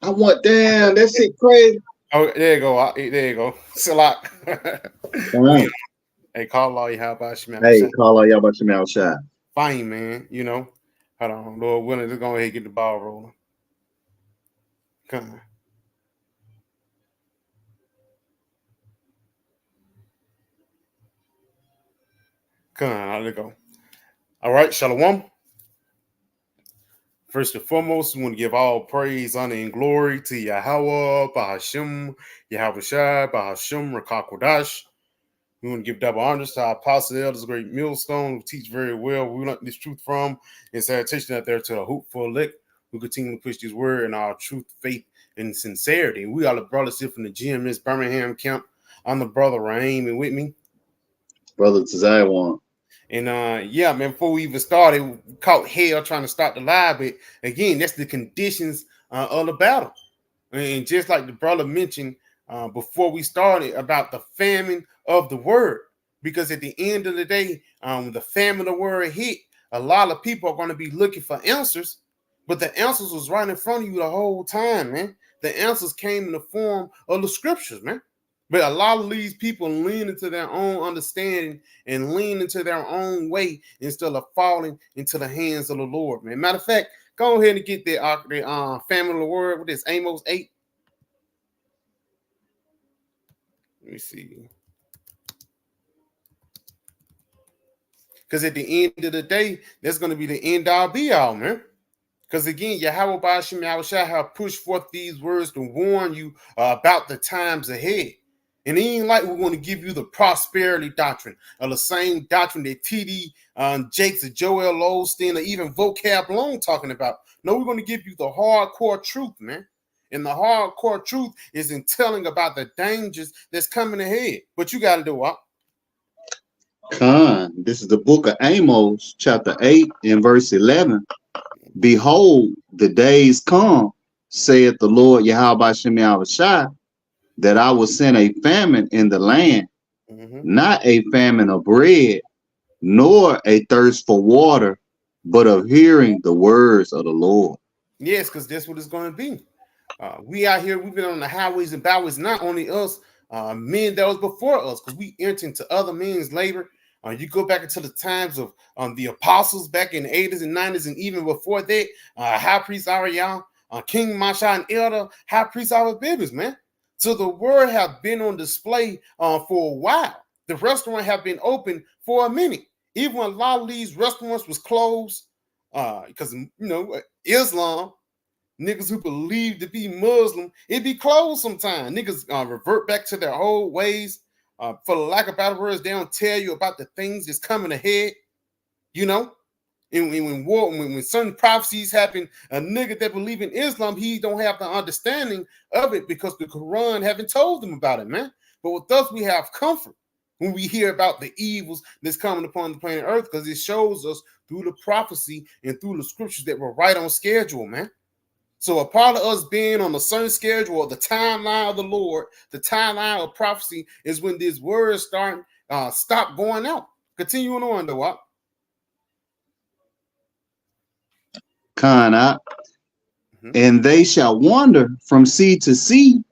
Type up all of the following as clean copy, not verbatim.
I want damn that shit crazy. Oh, there you go. There you go. Salak. We Uh-huh. hey, call all you how about Shemel Hey, Shah. call all y'all about your mouth shot. Fine, man. Hold on, Lord willing, let's go ahead and get the ball rolling. Come on. Come on, let's go. All right, Shalom. First and foremost, we want to give all praise, honor, and glory to Yahweh, Bahashim, Yahweh Shai, Bahashim, Rakakwadash. We want to give double honors to our apostle elders, great millstone, who teach very well. We learn this truth from and salutation out there to the hopeful elect who continue to push this word in our truth, faith, and sincerity. We are the brothers here from the GMS Birmingham camp. I'm the brother Raheem, and with me. Brother Tazaiwan. And yeah, man, before we even started, we caught hell trying to start the live. But again, that's the conditions of the battle. And just like the brother mentioned before we started about the famine of the word, because at the end of the day, the famine of the word hit, a lot of people are going to be looking for answers, but the answers was right in front of you the whole time, man. The answers came in the form of the scriptures, man. But a lot of these people lean into their own understanding and lean into their own way instead of falling into the hands of the Lord, man. Matter of fact, go ahead and get the family of the word with this Amos 8. Let me see. Because at the end of the day, that's going to be the end all be all, man. Because again, Yahweh Bashim Yahushua have pushed forth these words to warn you about the times ahead. And it ain't like we're going to give you the prosperity doctrine or the same doctrine that TD Jakes or Joel Osteen or even Vocab Long talking about. No, we're going to give you the hardcore truth, man. And the hardcore truth is in telling about the dangers that's coming ahead. But you got to do what? Khan. This is the book of Amos, chapter 8, and verse 11. Behold, the days come, saith the Lord Yahweh Shem Shai, that I will send a famine in the land, not a famine of bread, nor a thirst for water, but of hearing the words of the Lord. Yes, because that's what it's going to be. We out here, we've been on the highways and byways, not only us, men that was before us, because we entered into other men's labor. You go back into the times of the apostles back in the 80s and 90s, and even before that, High Priest Ariel, King Masha, and Elder High Priest our babies, man. So the word have been on display for a while. The restaurant have been open for a minute. Even when a lot of these restaurants was closed, because Islam, niggas who believe to be Muslim, it be closed sometimes. Niggas revert back to their old ways. For the lack of better words, they don't tell you about the things that's coming ahead. You know, and when certain prophecies happen, a nigga that believe in Islam, he don't have the understanding of it because the Quran haven't told him about it, man. But with us, we have comfort when we hear about the evils that's coming upon the planet Earth, because it shows us through the prophecy and through the scriptures that we're right on schedule, man. So a part of us being on a certain schedule or the timeline of the Lord, the timeline of prophecy is when these words stop going out. Continuing on, though. Khan, and they shall wander from sea to sea,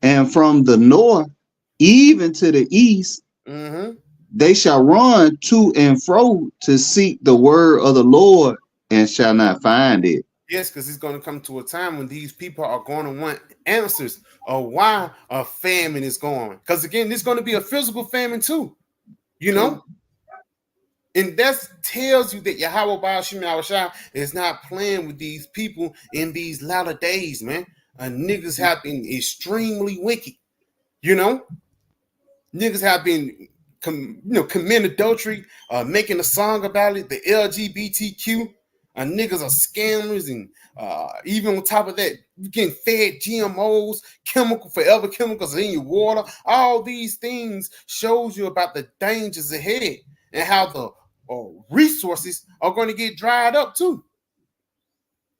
and from the north even to the east. They shall run to and fro to seek the word of the Lord and shall not find it. Yes, because it's going to come to a time when these people are going to want answers of why a famine is going. Because again, there's going to be a physical famine too, you know? And that tells you that Yahweh Baal Shem Yahushua is not playing with these people in these latter days, man. Niggas have been extremely wicked, you know? Niggas have been committing adultery, making a song about it, the LGBTQ. Niggas are scammers, and even on top of that, you getting fed GMOs, forever chemicals in your water. All these things shows you about the dangers ahead and how the resources are going to get dried up too.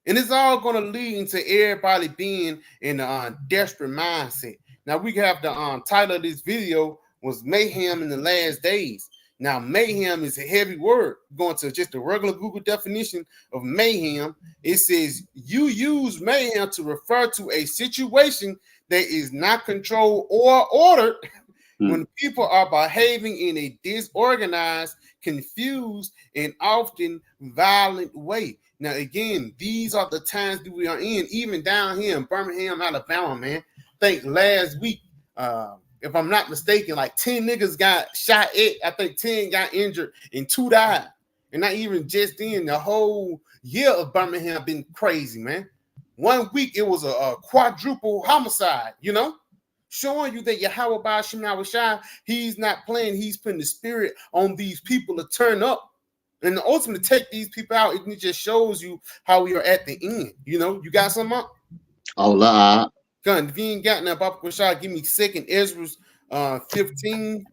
And it's all going to lead into everybody being in a desperate mindset. Now we have the title of this video was Mayhem in the Last Days. Now, mayhem is a heavy word. Going to just a regular Google definition of mayhem, it says you use mayhem to refer to a situation that is not controlled or ordered when people are behaving in a disorganized, confused, and often violent way. Now, again, these are the times that we are in, even down here in Birmingham, Alabama, man. I think last week, if I'm not mistaken, like 10 niggas got shot at. I think 10 got injured and 2 died. And not even just in the whole year of Birmingham been crazy, man. 1 week, it was a quadruple homicide, you know? Showing you that Yahweh Ba'ashem Yahushua, he's not playing. He's putting the spirit on these people to turn up. And ultimately take these people out. It just shows you how we are at the end. You know, you got something up? Allah. Gun, if you ain't got nothing, Papa Rashad, give me 2nd Ezra 15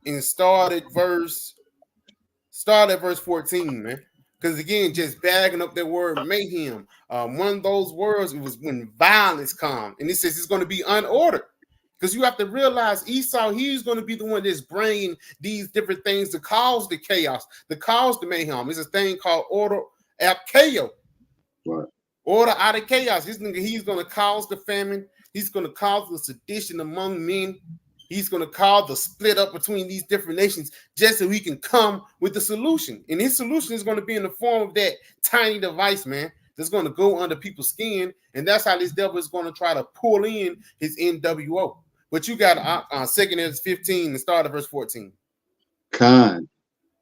and start at verse 14, man. Because again, just bagging up that word mayhem. One of those words, it was when violence comes. And it says it's going to be unordered. Because you have to realize Esau, he's going to be the one that's bringing these different things to cause the chaos, to cause the mayhem. It's a thing called order ab chaos. Right. Order out of chaos. This nigga, he's going to cause the famine. He's going to cause the sedition among men. He's going to cause the split up between these different nations just so he can come with the solution. And his solution is going to be in the form of that tiny device, man, that's going to go under people's skin. And that's how this devil is going to try to pull in his NWO. But you got 2nd Ezra 15 and start at verse 14. Khan.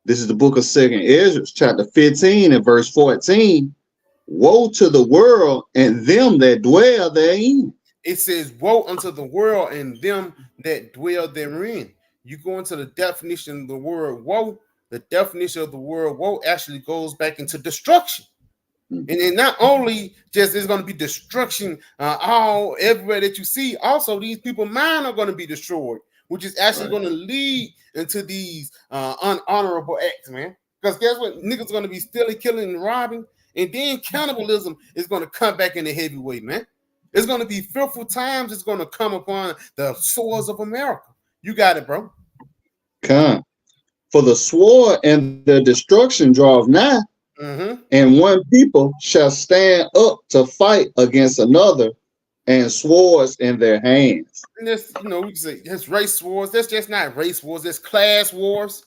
This is the book of 2nd Ezra, chapter 15 and verse 14. Woe to the world and them that dwell therein. It says, woe unto the world and them that dwell therein. You go into the definition of the word woe. The definition of the word woe actually goes back into destruction. And then not only just is going to be destruction all everywhere that you see, also these people's mind are going to be destroyed, which is actually going to lead into these unhonorable acts, man. Because guess what? Niggas going to be stealing, killing, and robbing. And then cannibalism is going to come back in a heavy way, man. It's going to be fearful times. It's going to come upon the shores of America. You got it, bro. Come. For the sword and the destruction draweth nigh, and one people shall stand up to fight against another, and swords in their hands. And that's, you know, we can say that's race wars. That's just not race wars. That's class wars.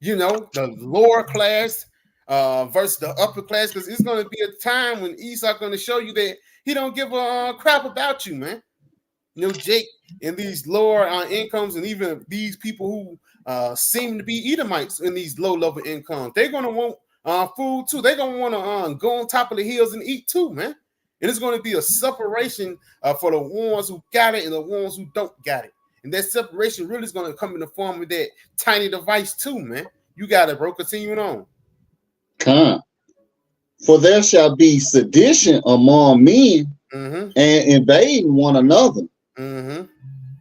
You know, the lower class versus the upper class, because it's going to be a time when Esau going to show you that he don't give a crap about you, man. You know, Jake and these lower incomes, and even these people who seem to be Edomites in these low-level incomes, they're going to want food too. They're going to want to go on top of the hills and eat too, man. And it's going to be a separation for the ones who got it and the ones who don't got it. And that separation really is going to come in the form of that tiny device too, man. You got it, bro. Continuing on. Come. For there shall be sedition among men and invading one another.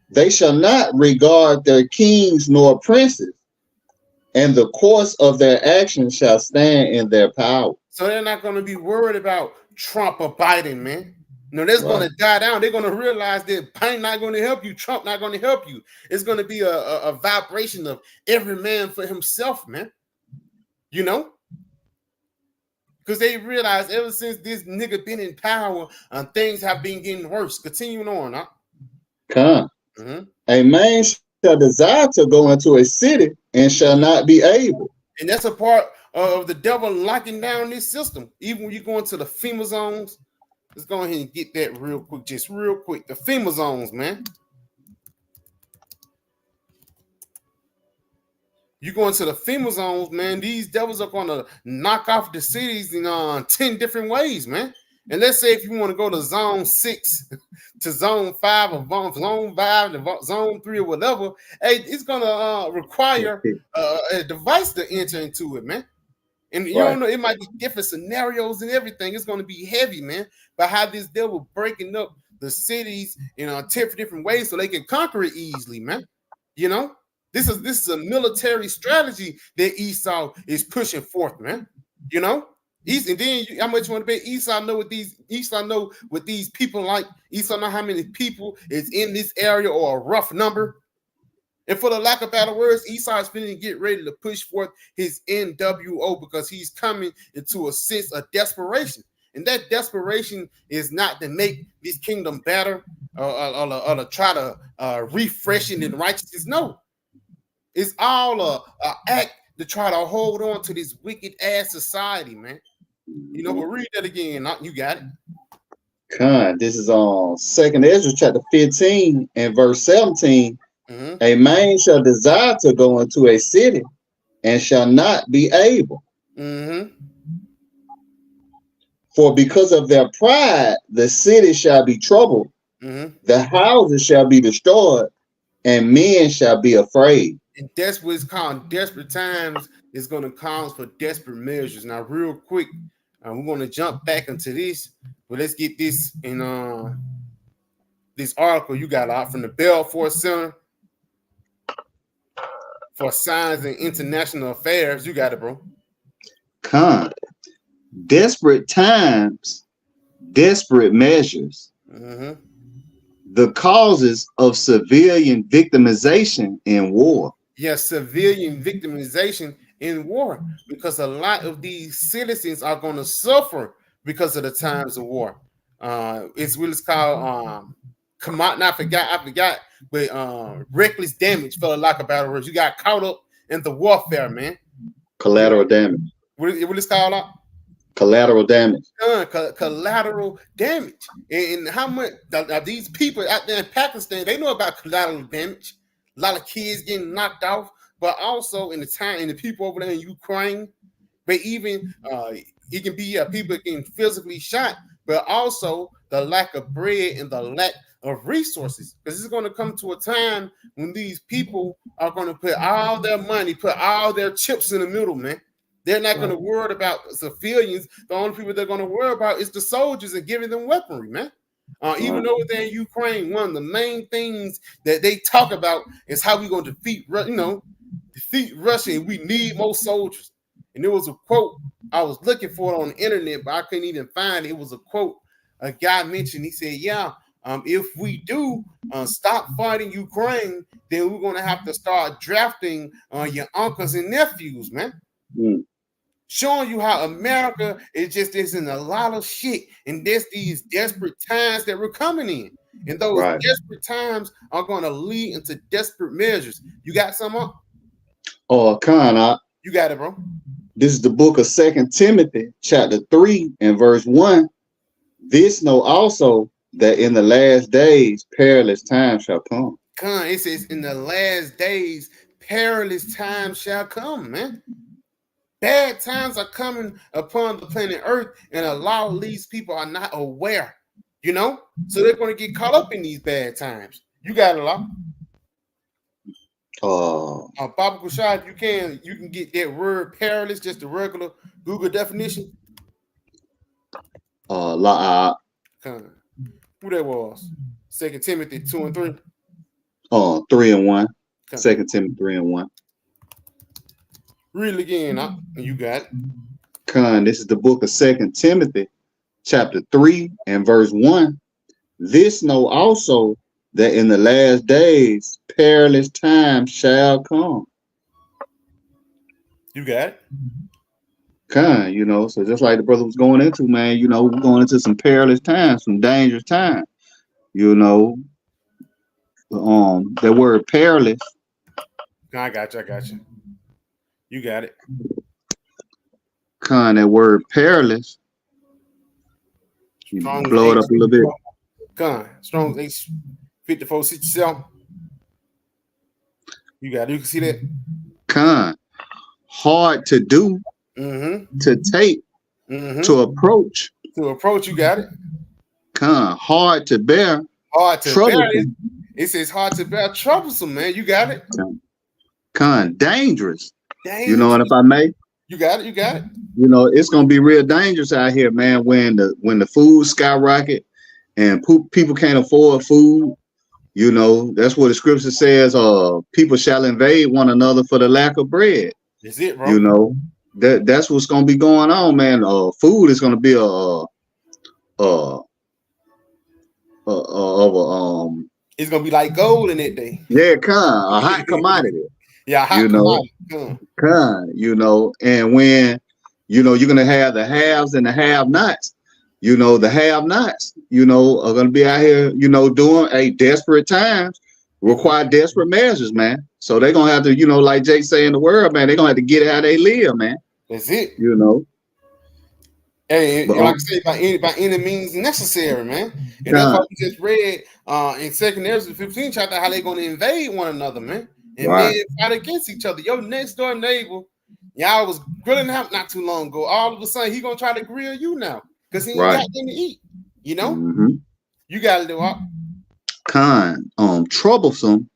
They shall not regard their kings nor princes, and the course of their actions shall stand in their power. So they're not going to be worried about Trump or Biden, man. No, that's going to die down. They're going to realize that Biden not going to help you. Trump not going to help you. It's going to be a vibration of every man for himself, man. You know? Because they realize ever since this nigga been in power, things have been getting worse. Continuing on, huh? Come. A man shall desire to go into a city and shall not be able. And that's a part of the devil locking down this system. Even when you go into the FEMA zones, let's go ahead and get that real quick, just real quick. The FEMA zones, man. You go into the FEMA zones, man, these devils are going to knock off the cities in 10 different ways, man. And let's say if you want to go to zone 6 to zone 5 or zone 5 to zone 3 or whatever, hey, it's going to require a device to enter into it, man. And you don't know, it might be different scenarios and everything. It's going to be heavy, man. But how this devil breaking up the cities in 10 different ways so they can conquer it easily, man. You know? This is a military strategy that Esau is pushing forth, man. You know, and then how much you want to bet Esau know what these people like. Esau know how many people is in this area or a rough number. And for the lack of better words, Esau is finna get ready to push forth his NWO because he's coming into a sense of desperation. And that desperation is not to make this kingdom better or to try to refresh it in righteousness. No, it's all a act to try to hold on to this wicked ass society, man. You know, but read that again. You got it. Con, this is on 2nd Ezra chapter 15 and verse 17. Mm-hmm. A man shall desire to go into a city and shall not be able. Mm-hmm. For because of their pride, the city shall be troubled, Mm-hmm. the houses shall be destroyed, and men shall be afraid. And that's what it's called. Desperate times is going to cause for desperate measures. Now, real quick, we're going to jump back into this, but let's get this in this article you got out from the Belfort Center for Science and International Affairs. You got it, bro. Con, desperate times, desperate measures. Mm-hmm. The causes of civilian victimization in war. Yes, civilian victimization in war, because a lot of these citizens are going to suffer because of the times of war. It's what it's called. I forgot, but reckless damage, for the lack of better words. You got caught up in the warfare, man. Collateral damage. What is called? Collateral damage. Collateral damage. And how much these people out there in Pakistan, they know about collateral damage. A lot of kids getting knocked off, but also in the people over there in Ukraine, but even it can be people getting physically shot, but also the lack of bread and the lack of resources. Because it's going to come to a time when these people are going to put all their money, put all their chips in the middle, man. They're not going to worry about civilians. The only people they're going to worry about is the soldiers and giving them weaponry, man. Even though they're in Ukraine, one of the main things that they talk about is how we're going to defeat Russia, and we need more soldiers. And there was a quote I was looking for it on the internet, but I couldn't even find it. It was a quote a guy mentioned. He said, "Yeah, if we do stop fighting Ukraine, then we're going to have to start drafting your uncles and nephews, man." Mm. Showing you how America is in a lot of shit, and there's these desperate times that we're coming in, and those desperate times are going to lead into desperate measures. You got some up? Oh, Con, you got it, bro. This is the book of 2 Timothy, chapter 3 and verse 1. This know also that in the last days perilous times shall come. Con, it says in the last days perilous times shall come, man. Bad times are coming upon the planet Earth, and a lot of these people are not aware, so they're going to get caught up in these bad times. You got it, lot. Baba Kushad, you can get that word perilous, just the regular Google definition. Who that was? 2 Timothy 2 and 3. 3 and 1. 2 Timothy 3 and 1. Read it again, you got it. Con, this is the book of 2 Timothy, chapter 3 and verse 1. This know also that in the last days perilous times shall come. You got it. Con, so just like the brother was going into, man, we're going into some perilous times, some dangerous times. That word perilous. I got you. You got it. That word perilous. Blow it up a little bit. Strong H 5467. You got it. You can see that. Hard to do, to take, to approach. To approach, you got it. Hard to bear. Hard to bear. It says hard to bear, troublesome, man. You got it. Dangerous. And if I may, you got it. It's gonna be real dangerous out here, man. When the food skyrocket and people can't afford food, that's what the scripture says. People shall invade one another for the lack of bread. That's it, bro. That's what's gonna be going on, man. Food is gonna be It's gonna be like gold in that day. Yeah, a hot commodity. Yeah, hot You know, commodity. and when you're gonna have the haves and the have-nots. The have-nots, are gonna be out here, doing a desperate times require desperate measures, man. So they're gonna have to, like Jake say in the world, man, they're gonna have to get it how they live, man. That's it. Hey, like I said, by any means necessary, man. And that's what we just read in 2 Ezra 15 chapter, how they're going to invade one another, man. And men fight against each other. Your next door neighbor, y'all was grilling out not too long ago. All of a sudden, he going to try to grill you now because he ain't got nothing to eat. You got to do what? Troublesome,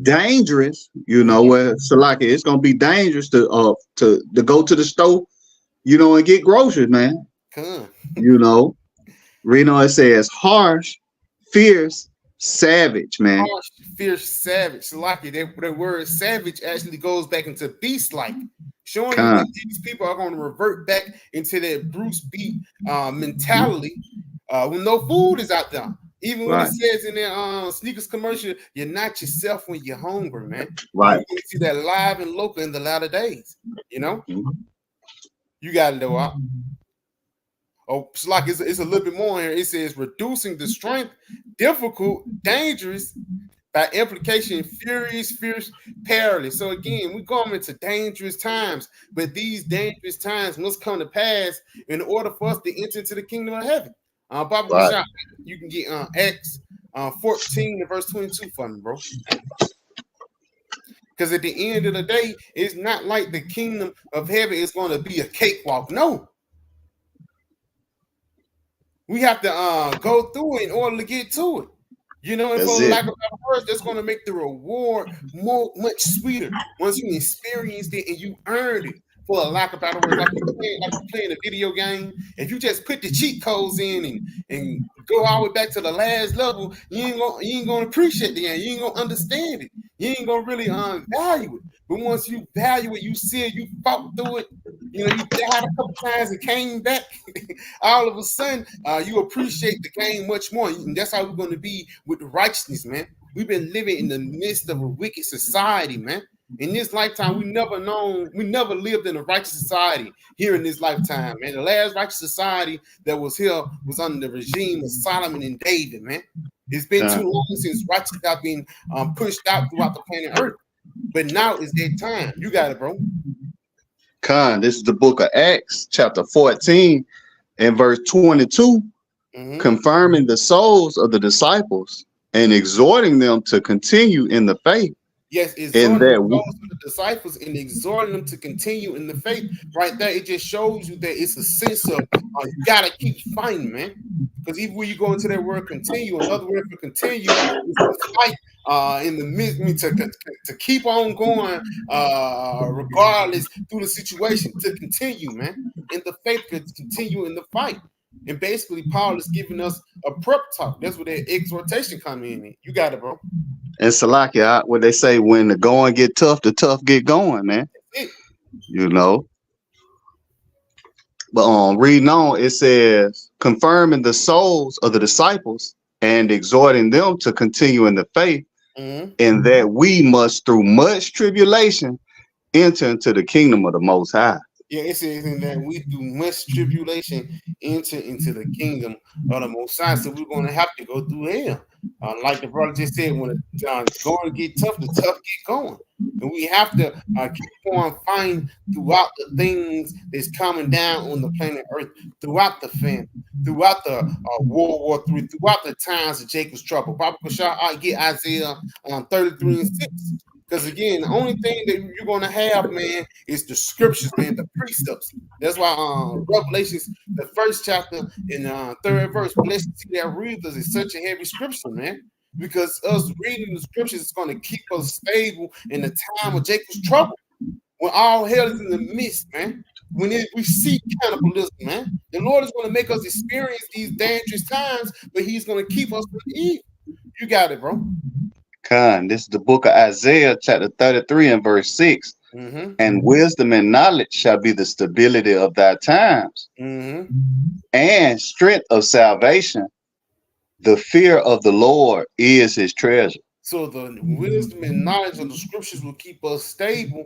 dangerous, where Salaki, it's going to be dangerous to go to the store, and get groceries, man. Reno, it says harsh, fierce, savage, man. Harsh, fierce, savage. Salaki, that word savage actually goes back into beast-like, showing you that these people are going to revert back into that Bruce Beat mentality when no food is out there. Even when it says in their sneakers commercial, you're not yourself when you're hungry, man. Right. You can see that live and local in the latter days, You got to know out. Oh, it's like it's a little bit more here. It says reducing the strength, difficult, dangerous, by implication, furious, fierce, perilous. So again, we're going into dangerous times, but these dangerous times must come to pass in order for us to enter into the kingdom of heaven. Baba, you can get Acts 14 and verse 22 for me, bro. Because at the end of the day, it's not like the kingdom of heaven is going to be a cakewalk. No. We have to go through it in order to get to it. And for lack of better words, that's going to make the reward much sweeter once you experienced it and you earned it. For a lack of better words, like you're playing a video game, if you just put the cheat codes in and go all the way back to the last level, you ain't gonna appreciate the game. You ain't gonna understand it. You ain't gonna really value it. But once you value it, you see it, you fought through it. You died a couple times and came back. All of a sudden, you appreciate the game much more. And that's how we're gonna be with the righteousness, man. We've been living in the midst of a wicked society, man. In this lifetime, we never lived in a righteous society here in this lifetime, man. The last righteous society that was here was under the regime of Solomon and David, man. It's been too long since righteousness have been pushed out throughout the planet Earth. But now is that time. You got it, bro. This is the book of Acts, chapter 14 and verse 22, confirming the souls of the disciples and exhorting them to continue in the faith. Yes, exhorting the disciples and exhorting them to continue in the faith. Right there, it just shows you that it's a sense of you gotta keep fighting, man. Because even when you go into that word "continue," another word for "continue" is to fight in the midst to keep on going, regardless through the situation. To continue, man, in the faith, to continue in the fight. And basically, Paul is giving us a prep talk. That's where that exhortation come in. You got it, bro. And Salakia, what they say, when the going get tough, the tough get going, man. But reading on, it says, confirming the souls of the disciples and exhorting them to continue in the faith, and that we must, through much tribulation, enter into the kingdom of the Most High. Yeah, it says in that we through much tribulation enter into the kingdom of the Most High. So we're going to have to go through hell. Like the brother just said, when it's going to get tough, the tough get going. And we have to keep on fighting throughout the things that's coming down on the planet Earth, throughout the famine, throughout the World War III, throughout the times of Jacob's trouble. Probably get Isaiah 33 and 6. Because again, the only thing that you're going to have, man, is the scriptures, man, the precepts. That's why Revelations, the first chapter in third verse, blessed that readers is such a heavy scripture, man. Because us reading the scriptures is going to keep us stable in the time of Jacob's trouble. When all hell is in the midst, man. When we see cannibalism, man. The Lord is going to make us experience these dangerous times, but he's going to keep us from evil. You got it, bro. This is the book of Isaiah, chapter 33 and verse 6. And wisdom and knowledge shall be the stability of thy times, and strength of salvation The fear of the Lord is his treasure. So the wisdom and knowledge of the scriptures will keep us stable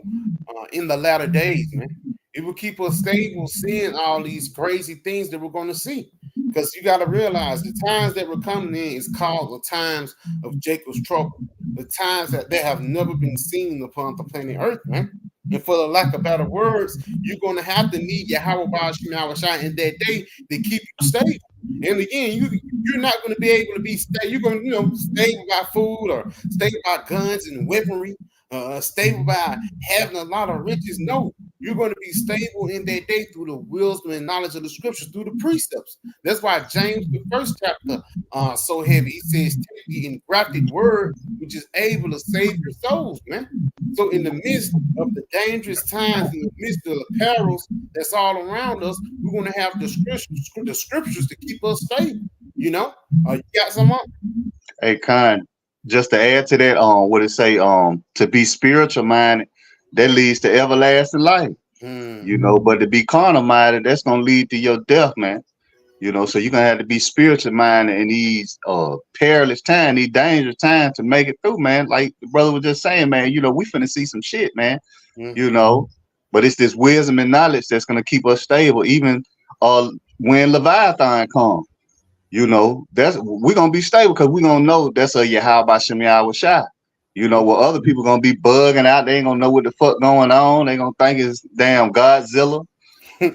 in the latter days, man. It will keep us stable seeing all these crazy things that we're going to see. Because you got to realize the times that we're coming in is called the times of Jacob's trouble. The times that they have never been seen upon the planet Earth, man. And for the lack of better words, you're going to have to need Yahweh Shai in that day to keep you stable. And again, you're not going to be able to be stable. You're going to, stable by food or stable by guns and weaponry, stable by having a lot of riches. No, you're going to be stable in that day through the wisdom and knowledge of the scriptures, through the precepts. That's why James, the first chapter, so heavy. He says, take the engrafted word, which is able to save your souls, man. So in the midst of the dangerous times, in the midst of the perils that's all around us, we're going to have the scriptures to keep us stable. You got some on? Hey, Khan, just to add to that, what it say, to be spiritual minded, that leads to everlasting life. But to be carnal minded, that's gonna lead to your death, man. So you're gonna have to be spiritual minded in these perilous times, these dangerous times to make it through, man. Like the brother was just saying, man, we finna see some shit, man. But it's this wisdom and knowledge that's gonna keep us stable, even when Leviathan comes. That's we're gonna be stable because we're gonna know that's a Yahweh Shem Yahweh Shai. Where other people gonna be bugging out, they ain't gonna know what the fuck going on. They gonna think it's damn Godzilla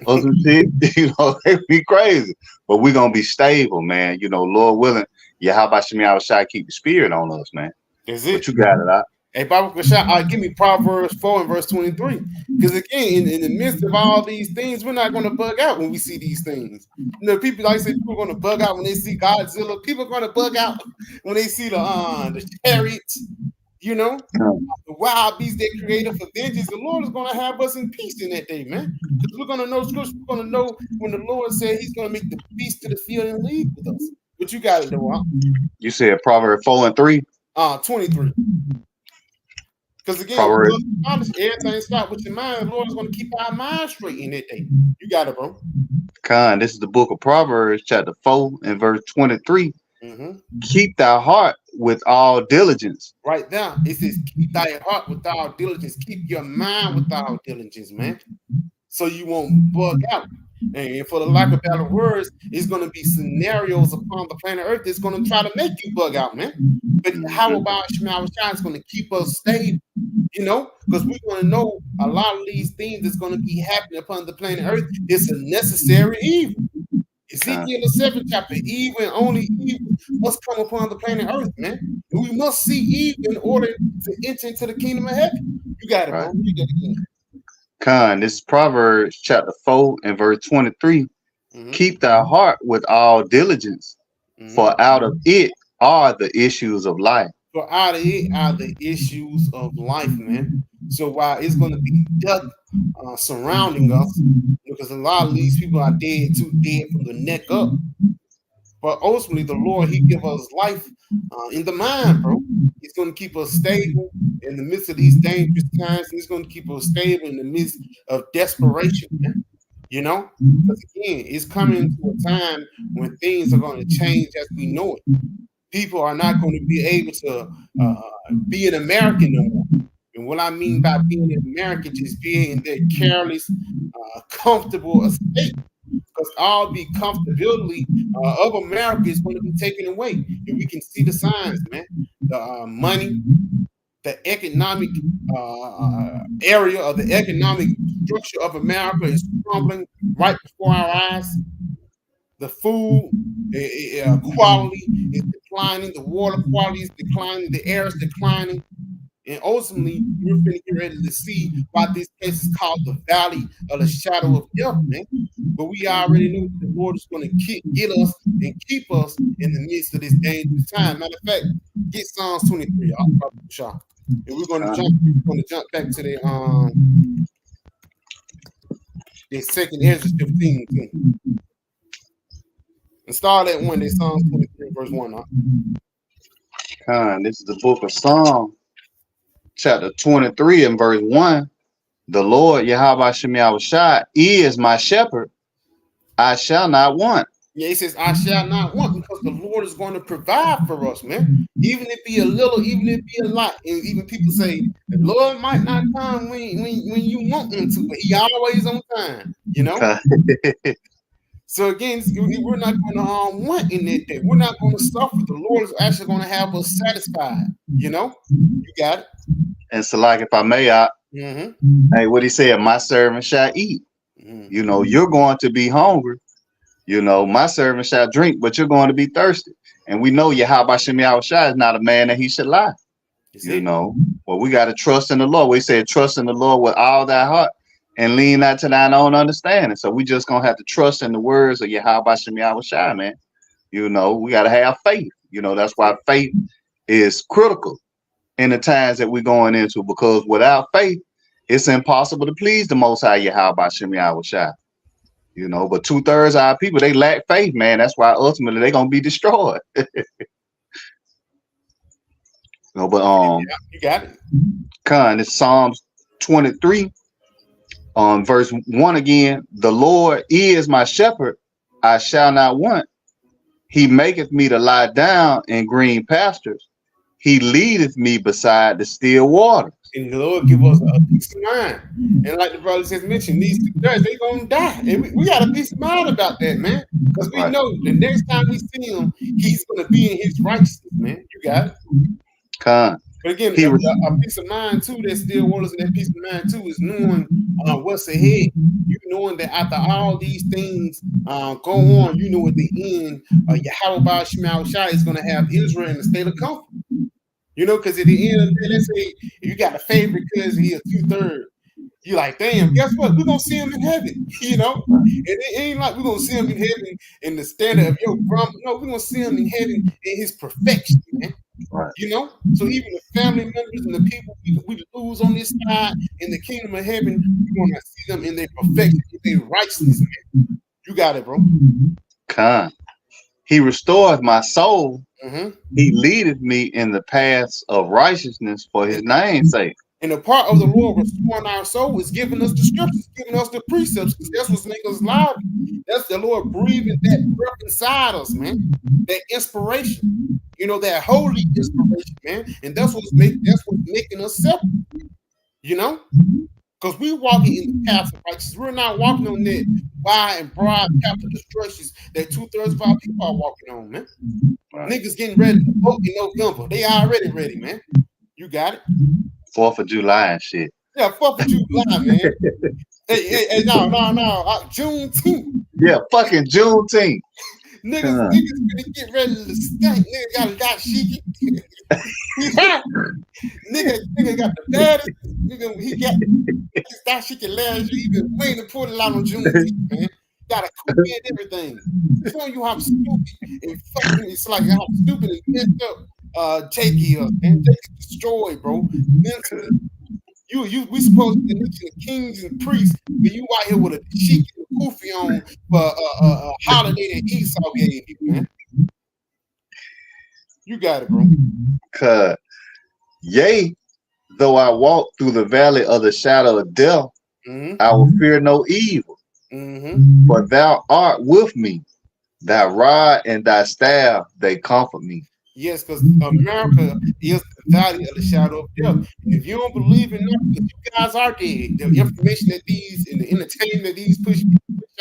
or some shit. They be crazy. But we're gonna be stable, man. Lord willing, Yahweh Shem Yahweh Shai keep the spirit on us, man. Is it? But you got it out. Hey, Bible give me Proverbs 4 and verse 23. Because again, in the midst of all these things, we're not going to bug out when we see these things. People like I said, people are going to bug out when they see Godzilla. People are going to bug out when they see the chariots, the wild beasts they created for vengeance. The Lord is going to have us in peace in that day, man. Because we're going to know scripture. We're going to know when the Lord said he's going to make the beast to the field and lead with us. But you got it, though, huh? You said Proverbs 4 and 3? 23. Because again, everything starts with your mind. The Lord is going to keep our mind straight in that day. You got it, bro. Khan, this is the book of Proverbs, chapter 4 and verse 23. Keep thy heart with all diligence. Right there. It says, keep thy heart with all diligence. Keep your mind with all diligence, man. So you won't bug out. And for the lack of better words, it's going to be scenarios upon the planet Earth that's going to try to make you bug out, man. But how about Shema Shai is going to keep us stable, because we're going to know a lot of these things that's going to be happening upon the planet Earth. It's a necessary evil. Ezekiel the 7th chapter, evil and only evil must come upon the planet Earth, man. And we must see evil in order to enter into the kingdom of heaven. You got it, bro. You got it again. Khan, this is Proverbs chapter 4 and verse 23. Keep thy heart with all diligence, for out of it are the issues of life. For out of it are the issues of life, man. So while it's going to be death surrounding us, because a lot of these people are dead from the neck up. But ultimately, the Lord, he give us life in the mind, bro. He's going to keep us stable in the midst of these dangerous times. He's going to keep us stable in the midst of desperation, man. Because again, it's coming to a time when things are going to change as we know it. People are not going to be able to be an American no more. And what I mean by being an American, just being in that careless, comfortable estate. Because all the comfortability of America is going to be taken away. And we can see the signs, man. The money, the economic area of the economic structure of America is crumbling right before our eyes. The food quality is declining. The water quality is declining. The air is declining. And ultimately, we're going to get ready to see why this place is called the Valley of the Shadow of Death, man. But we already know that the Lord is going to get us and keep us in the midst of this dangerous time. Matter of fact, get Psalms 23, y'all. And we're going to jump back to the second Ezra 15 too. And start at 1, Psalms 23, verse 1. This is the book of Psalms, chapter 23 and verse 1. The Lord, Yahweh Shem Yahweh Shai, is my shepherd. I shall not want. Yeah, he says, I shall not want, because the Lord is going to provide for us, man. Even if it be a little, even if it be a lot. And even people say, the Lord might not come when you want him to, but he always on time, you know? So again, we're not going to want in that day. We're not going to suffer. The Lord is actually going to have us satisfied, you know? You got it. And so, like, if I may, hey, what he said, my servant shall eat. You know, you're going to be hungry. You know, my servant shall drink, but you're going to be thirsty. And we know Yahweh Shem Yahushua is not a man that he should lie. You know, well, we got to trust in the Lord. We said, trust in the Lord with all thy heart and lean not to thine own understanding. So we just going to have to trust in the words of Yahweh Shem Yahushua, man. You know, we got to have faith. You know, that's why faith is critical in the times that we're going into, because without faith, it's impossible to please the Most High Yahweh Shem Yahushua. You know, but 2/3 of our people, they lack faith, man. That's why ultimately they're gonna be destroyed. No, but you got it. It's Psalms 23, verse 1 again. The Lord is my shepherd, I shall not want. He maketh me to lie down in green pastures. He leadeth me beside the still waters. And the Lord give us a peace of mind. And like the brother just mentioned, these 2/3, they gonna die. And we got a peace of mind about that, man. Because we know the next time we see him, he's gonna be in his righteousness, man. You got it. But again, a peace of mind too, that still waters, and that peace of mind too is knowing what's ahead. You knowing that after all these things go on, you know at the end, Yahweh Shema Shai is gonna have Israel in a state of comfort. You know, because at the end of the day, let's say if you got a favorite cousin, he a 2/3. You're like, damn, guess what? We're gonna see him in heaven, you know? And it ain't like we're gonna see him in heaven in the standard of your grandma. No, we're gonna see him in heaven in his perfection, man. Right. You know, so even the family members and the people we lose on this side in the kingdom of heaven, we're gonna see them in their perfection, in their righteousness, man. You got it, bro. He restoreth my soul. He leadeth me in the paths of righteousness for his name's sake. And the part of the Lord restoring our soul is giving us the scriptures, giving us the precepts, because that's what's making us live. That's the Lord breathing that breath inside us, man. That inspiration, you know, that holy inspiration, man. And that's what's making us separate, you know? Because we're walking in the path of righteousness. We're not walking on that wide and broad path of destructions that 2/3 of our people are walking on, man. Niggas getting ready to vote in November. They already ready, man. You got it. 4th of July and shit. Yeah, 4th of July, man. hey, no. Juneteenth. Yeah, fucking Juneteenth. Niggas gonna get ready to stink. Nigga got a dashiki. nigga got the baddest. Nigga, he got his dashiki last year. He been waiting to pull it out on Juneteenth, man. Got a cookie and everything. Showing you how stupid and fucking it's like how stupid and messed up Jakey is, man. Jakey's destroyed, bro. Mentally. We supposed to be the kings and priests, but you out here with a cheek and a kufi on for a holiday that Esau gave you, man. You got it, bro. Yea, though I walk through the valley of the shadow of death, I will fear no evil. For thou art with me, thy rod and thy staff, they comfort me. Yes, because America is the valley of the shadow of death. And if you don't believe in that, because you guys are dead, the information that these and the entertainment that these push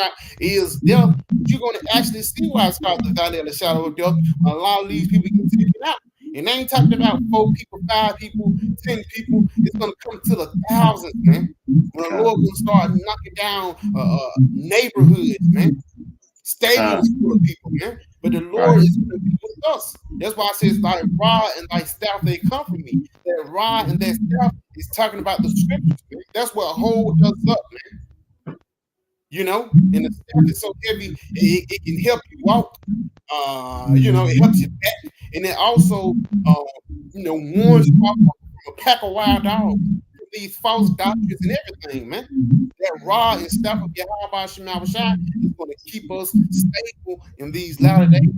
out is death, you're going to actually see why it's called the valley of the shadow of death. A lot of these people get taken out. And they ain't talking about 4 people, 5 people, 10 people. It's going to come to the thousands, man. When the Lord will start knocking down neighborhoods, man. Stadiums full of people, man. But the Lord is going to be with us. That's why I say it's thy rod and thy staff, they comfort me. That rod and that staff is talking about the scriptures, man. That's what holds us up, man. You know, and the staff is so heavy, it can help you walk. You know, it helps you back. And it also, you know, warns you off from a pack of wild dogs, these false doctrines and everything, man. That rod and staff of Yahweh Shema Shai is going to keep us stable in these latter days,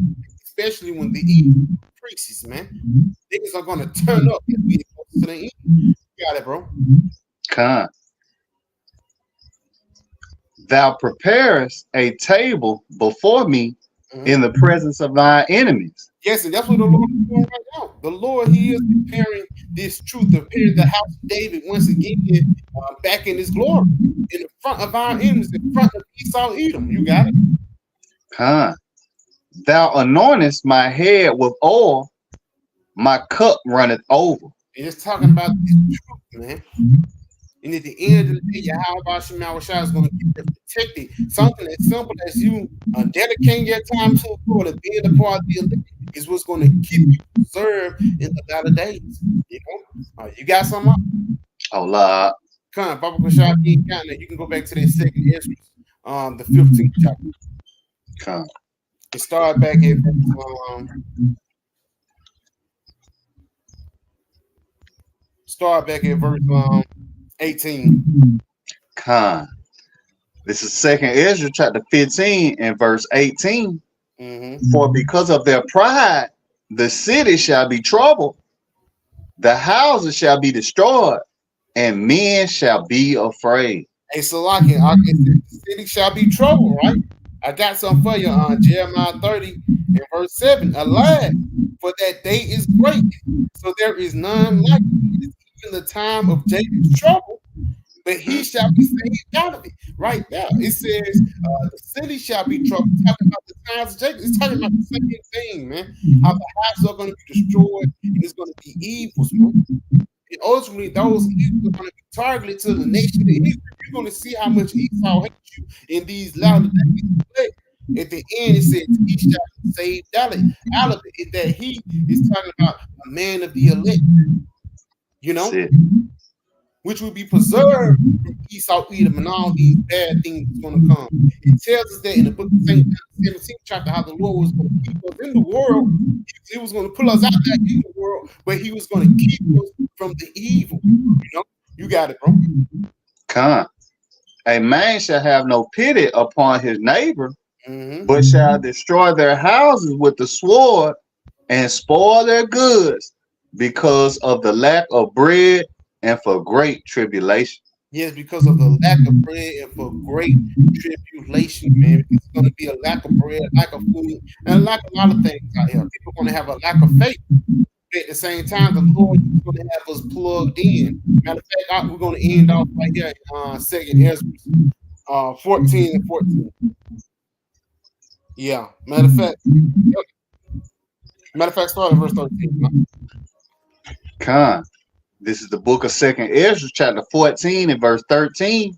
especially when the evil increases, man. Niggas are going to turn up as we get close to the end. You got it, bro. Thou preparest a table before me in the presence of our enemies. Yes, and that's what the Lord is doing right now. The Lord, He is preparing this truth, preparing the house of David once again back in His glory, in the front of our enemies, in front of Esau, Edom. You got it? Huh. Thou anointest my head with oil, my cup runneth over. And it's talking about this truth, man. And at the end of the day, Yahweh Shemawashah is going to keep you protected. Something as simple as you dedicating your time to the Lord and being a part of the elect is what's going to keep you preserved in the latter days. You know, you got something? Oh, Lord. Come on, Baba Kashab, you can go back to that second Ezra, the 15th chapter. Come. It started back at verse 18. Come. This is second Ezra chapter 15 and verse 18. For because of their pride, the city shall be troubled, the houses shall be destroyed, and men shall be afraid. Hey, Salaki, the city shall be troubled, right? I got something for you on Jeremiah 30 and verse 7. Alas, for that day is great, so there is none like it. It is even the time of Jacob's trouble, but he shall be saved out of it. Right there, it says the city shall be troubled. It's talking about the times of Jacob. It's talking about the same thing, man. How the houses are going to be destroyed and it's going to be evils, man. And ultimately, those evils are going to be targeted to the nation of Israel. You're going to see how much Esau hates you in these latter days. But at the end, it says he shall be saved out of it. That he is talking about a man of the elect, you know, which will be preserved from Esau, Edom, and all these bad things that's going to come. It tells us that in the book of St. John, 17th chapter, how the Lord was going to keep us in the world. He was going to pull us out there in the world, but he was going to keep us from the evil. You know, you got it, bro. Come. A man shall have no pity upon his neighbor, but shall destroy their houses with the sword and spoil their goods because of the lack of bread and for great tribulation. Yes, because of the lack of bread and for great tribulation, man. It's going to be a lack of bread, lack of food, and a lack of a lot of things out here. People are going to have a lack of faith. At the same time, the Lord is going to have us plugged in. Matter of fact, we're going to end off right here in second Ezra 14 and 14. Yeah. Matter of fact, start at verse 13. Come. This is the book of second Ezra, chapter 14 and verse 13.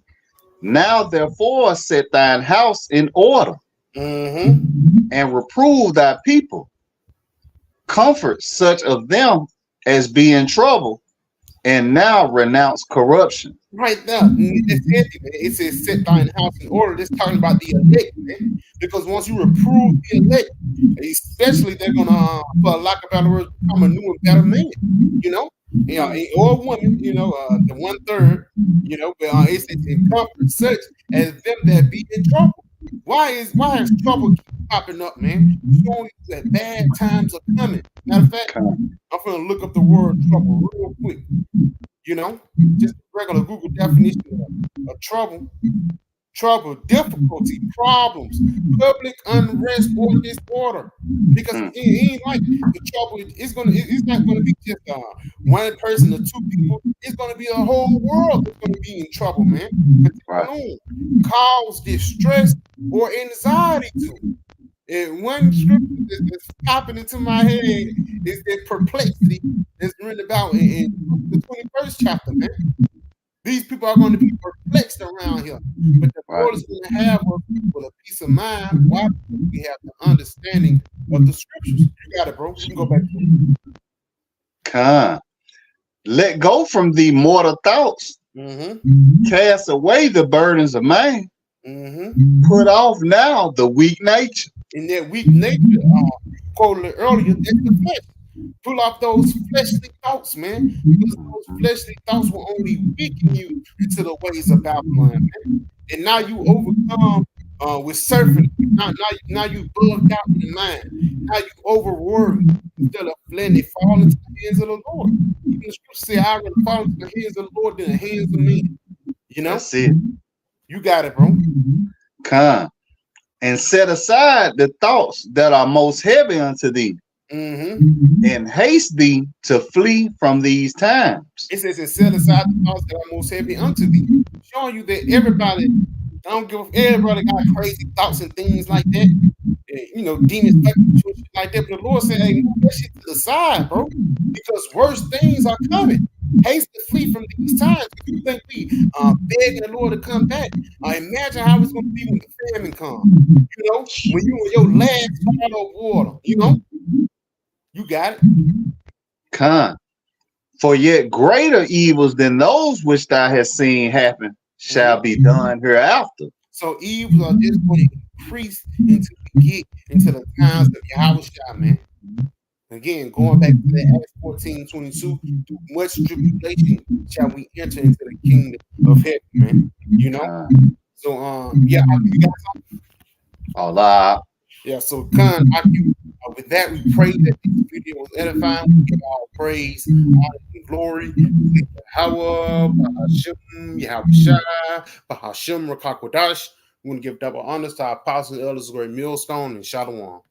Now therefore set thine house in order and reprove thy people. Comfort such of them as be in trouble, and now renounce corruption. Right there, it's heavy, man. It says set thine house in order. This talking about the elect, man. Because once you reprove the elect, especially they're gonna, for lack of better words, become a new and better man. You know, or woman. You know, the 1/3. You know, but it's in comfort such as them that be in trouble. Why is trouble keep popping up, man? Showing you that bad times are coming. Matter of fact, I'm gonna look up the word trouble real quick. You know, just regular Google definition of trouble. Trouble, difficulty, problems, public unrest or disorder. Because it ain't like the trouble. It's not gonna be just one person or two people. It's gonna be a whole world that's gonna be in trouble, man. Cause distress or anxiety to. And one scripture that's popping into my head is that perplexity that's written about in the 21st chapter, man. These people are going to be perplexed around here. But the Lord is going to have us with a peace of mind. Why? Because we have the understanding of the scriptures. You got it, bro. You can go back to it. Come. Let go from the mortal thoughts. Cast away the burdens of man. Put off now the weak nature. In that weak nature, quoted it earlier, that's the flesh. Pull off those fleshly thoughts, man. Because those fleshly thoughts will only weaken you into the ways of Babylon, man. And now you overcome with surfing. Now you bugged out in the mind. Now you over worry instead of letting it fall into the hands of the Lord. Even the scripture say, "I rather fall into the hands of the Lord than the hands of men." You know, that's it. You got it, bro. Come. and set aside the thoughts that are most heavy unto thee, and haste thee to flee from these times. It says, and set aside the thoughts that are most heavy unto thee. Showing you that everybody, everybody got crazy thoughts and things like that. And, demons like that. But the Lord said, hey, move that shit to the side, bro. Because worse things are coming. Haste to flee from these times. If you think we begging the Lord to come back, imagine how it's going to be when the famine comes. When you in your last bottle of water, you got it. Con. For yet greater evils than those which thou hast seen happen shall be done hereafter. So evils are just going to increase until we get into the times of Yahushua, man. Again, going back to that Acts 14:22, through much tribulation shall we enter into the kingdom of heaven, man. So yeah, you got something? Allah. Yeah, so Khan, with that, we pray that this video was edifying. We give all praise, honor, and glory. Yahweh, Bahashim, Yahushua, Bahashim, Rakakwadash. We want to give double honors to our apostles, elders, great millstone, and Shalom.